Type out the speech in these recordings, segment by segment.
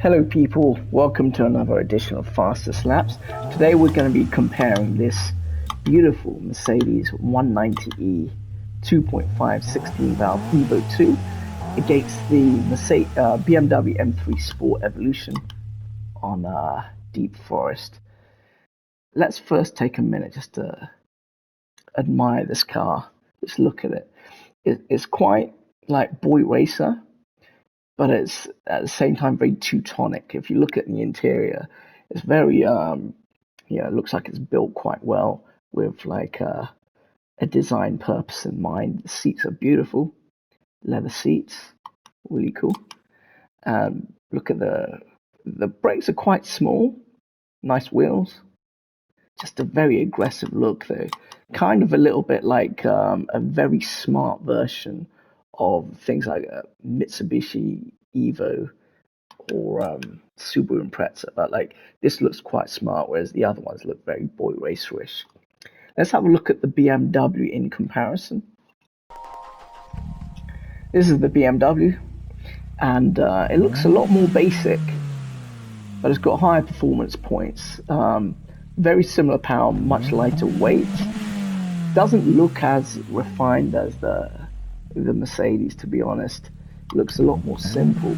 Hello people, welcome to another edition of Fastest Laps. Today we're going to be comparing this beautiful Mercedes 190e 2.5 16 valve Evo 2 against the BMW M3 Sport Evolution on Deep Forest. Let's first take a minute just to admire this car. Just look at it. It's quite like Boy Racer, but it's at the same time very Teutonic. If you look at the interior, it's very it looks like it's built quite well with like a design purpose in mind. The seats are beautiful, leather seats, really cool. Look at the brakes are quite small, nice wheels. Just a very aggressive look though, kind of a little bit like a very smart version of things like a Mitsubishi Evo or Subaru Impreza, but like this looks quite smart, whereas the other ones look very boy racerish. Let's have a look at the BMW in comparison. This is the BMW, and it looks a lot more basic, but it's got higher performance points. Very similar power, much lighter weight. Doesn't look as refined as the Mercedes, to be honest. It looks a lot more simple,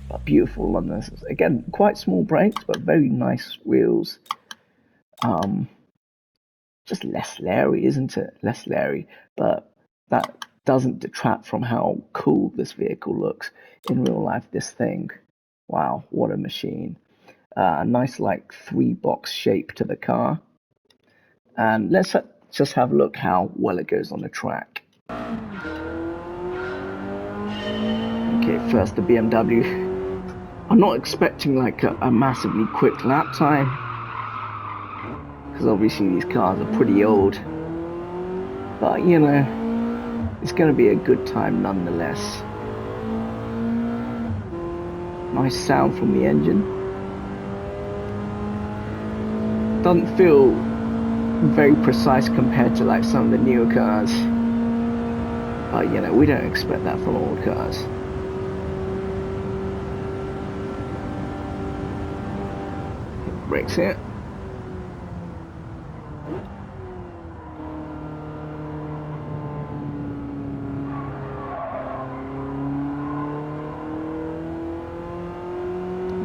but beautiful on this. Again, quite small brakes, but very nice wheels. Just less leery, isn't it? Less leery, but that doesn't detract from how cool this vehicle looks in real life. This thing, wow, what a machine! Nice like 3-box shape to the car. And let's just have a look how well it goes on the track. Okay, first the BMW. I'm not expecting like a massively quick lap time, because obviously these cars are pretty old. But you know, it's going to be a good time nonetheless. Nice sound from the engine. Doesn't feel very precise compared to like some of the newer cars, but you know, we don't expect that from old cars. Brakes here.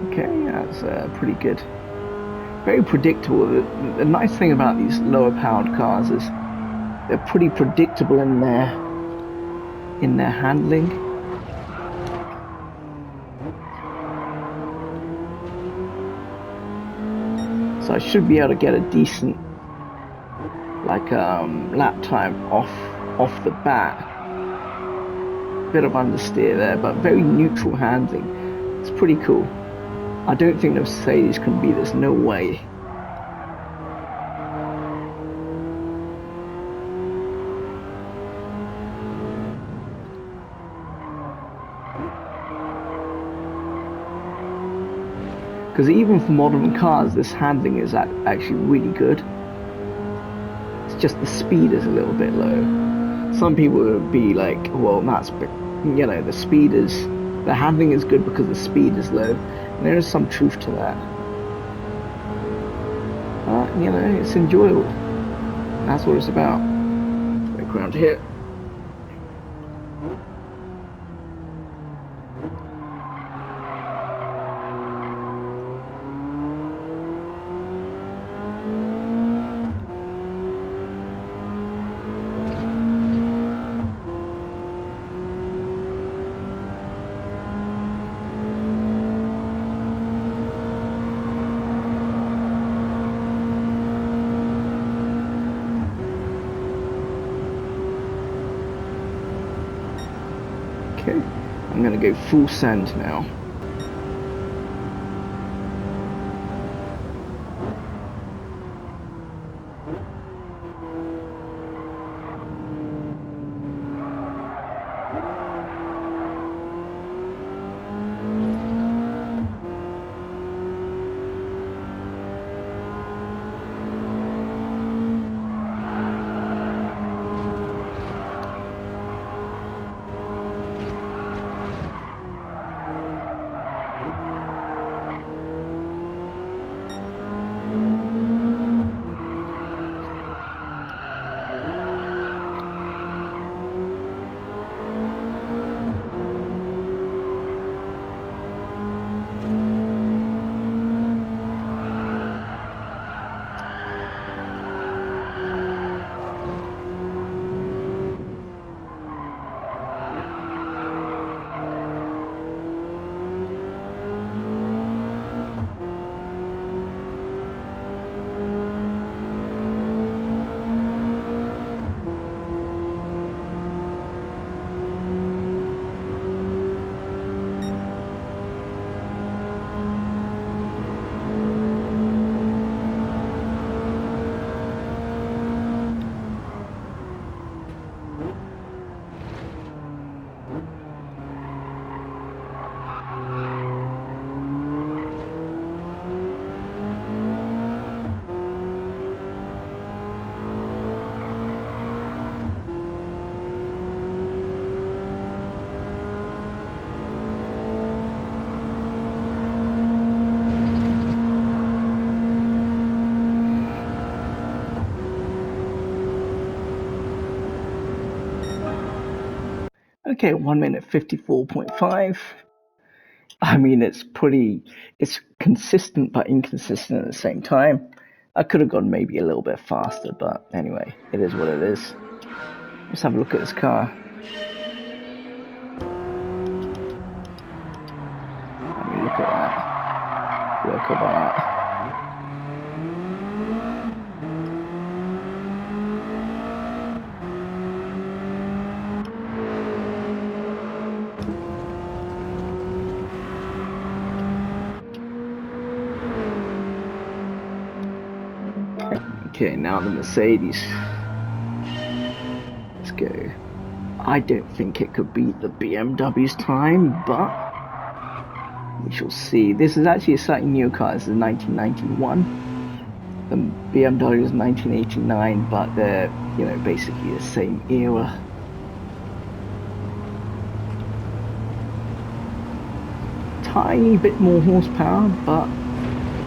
Okay, that's pretty good. Very predictable. The nice thing about these lower powered cars is they're pretty predictable in their handling. So I should be able to get a decent like lap time off the bat. Bit of understeer there, but very neutral handling. It's pretty cool. I don't think the Mercedes can beat this, no way. Because even for modern cars, this handling is actually really good. It's just the speed is a little bit low. Some people would be like, well, that's, you know, the handling is good because the speed is low. And there is some truth to that. But, you know, it's enjoyable. That's what it's about. Back around here. Okay, I'm gonna go full send now. Okay, 1 minute 54.5. I mean, it's consistent but inconsistent at the same time. I could have gone maybe a little bit faster, but anyway, it is what it is. Let's have a look at this car. I mean, look at that. Work of art. Okay, now the Mercedes. Let's go. I don't think it could beat the BMW's time, but we shall see. This is actually a slightly new car. This is 1991. The BMW is 1989, but they're, basically the same era. Tiny bit more horsepower, but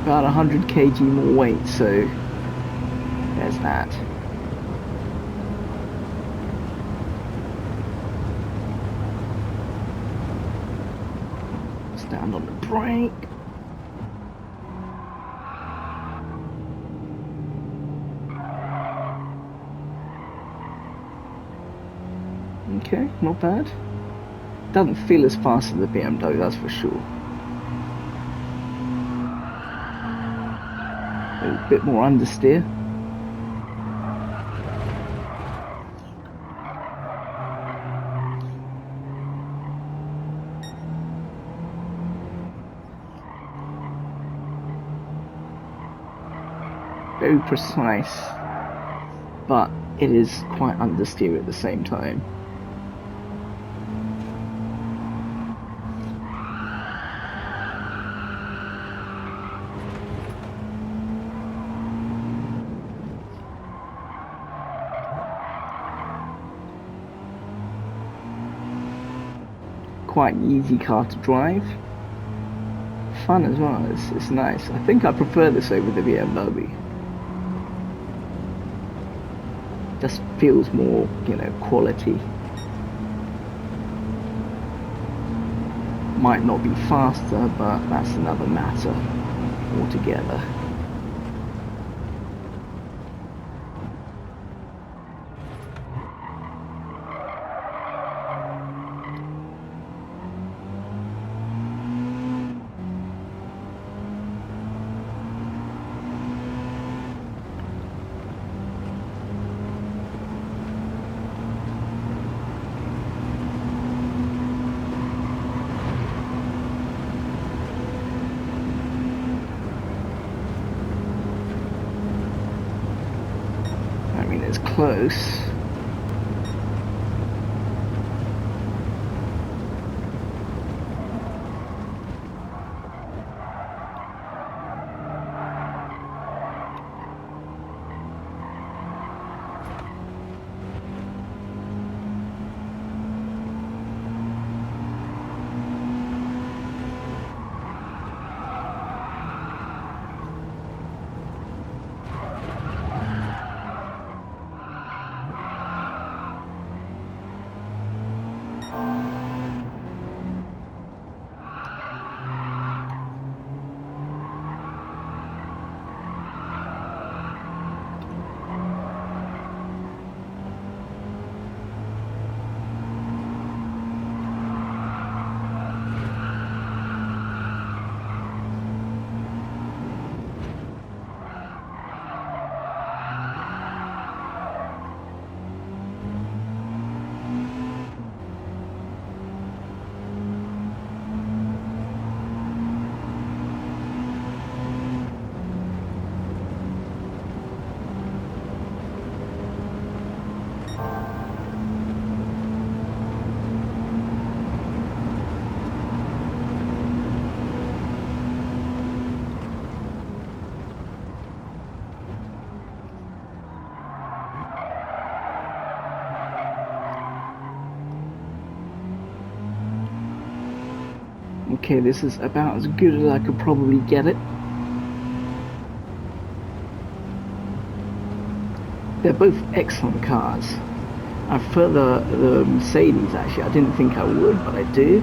about 100 kg more weight, so there's that. Stand on the brake. Okay, not bad. Doesn't feel as fast as the BMW, that's for sure. A bit more understeer. Very precise, but it is quite understeer at the same time. Quite an easy car to drive. Fun as well, it's nice. I think I prefer this over the BMW. Just feels more, quality. Might not be faster, but that's another matter altogether. It's close. Okay, this is about as good as I could probably get it. They're both excellent cars. I prefer the Mercedes actually. I didn't think I would, but I do.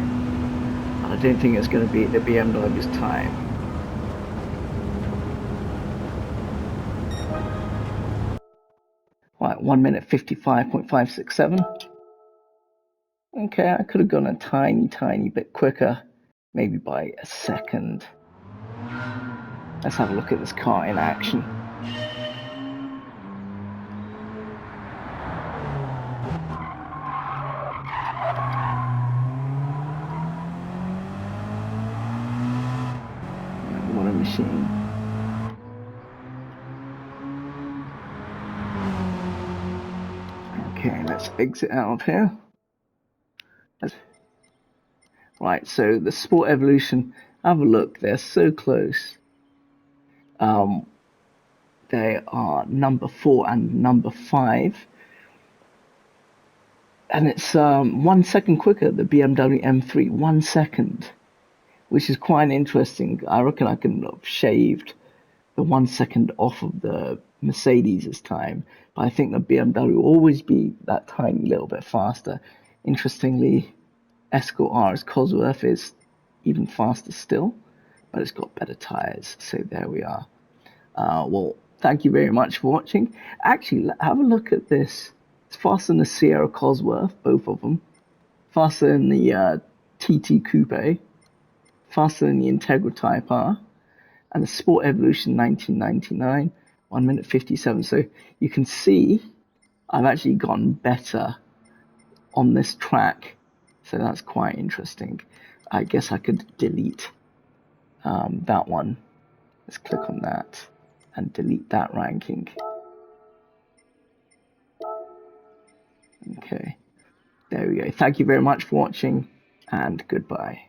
But I don't think it's going to be the BMW's time. Right, 1 minute 55.567. Okay, I could have gone a tiny bit quicker, maybe by a second. Let's have a look at this car in action. What a machine. Okay, let's exit out of here. Right, so the Sport Evolution, have a look, they're so close. They are number 4 and number 5. And it's 1 second quicker, the BMW M3, 1 second, which is quite interesting. I reckon I can have shaved the 1 second off of the Mercedes' time, but I think the BMW will always be that tiny little bit faster. Interestingly, Escort RS Cosworth is even faster still, but it's got better tires, so there we are. Well, thank you very much for watching. Actually, have a look at this. It's faster than the Sierra Cosworth, both of them. Faster than the TT Coupe. Faster than the Integra Type R. And the Sport Evolution 1999, 1 minute 57. So you can see I've actually gotten better on this track. So that's quite interesting. I guess I could delete that one. Let's click on that and delete that ranking. Okay, there we go. Thank you very much for watching, and goodbye.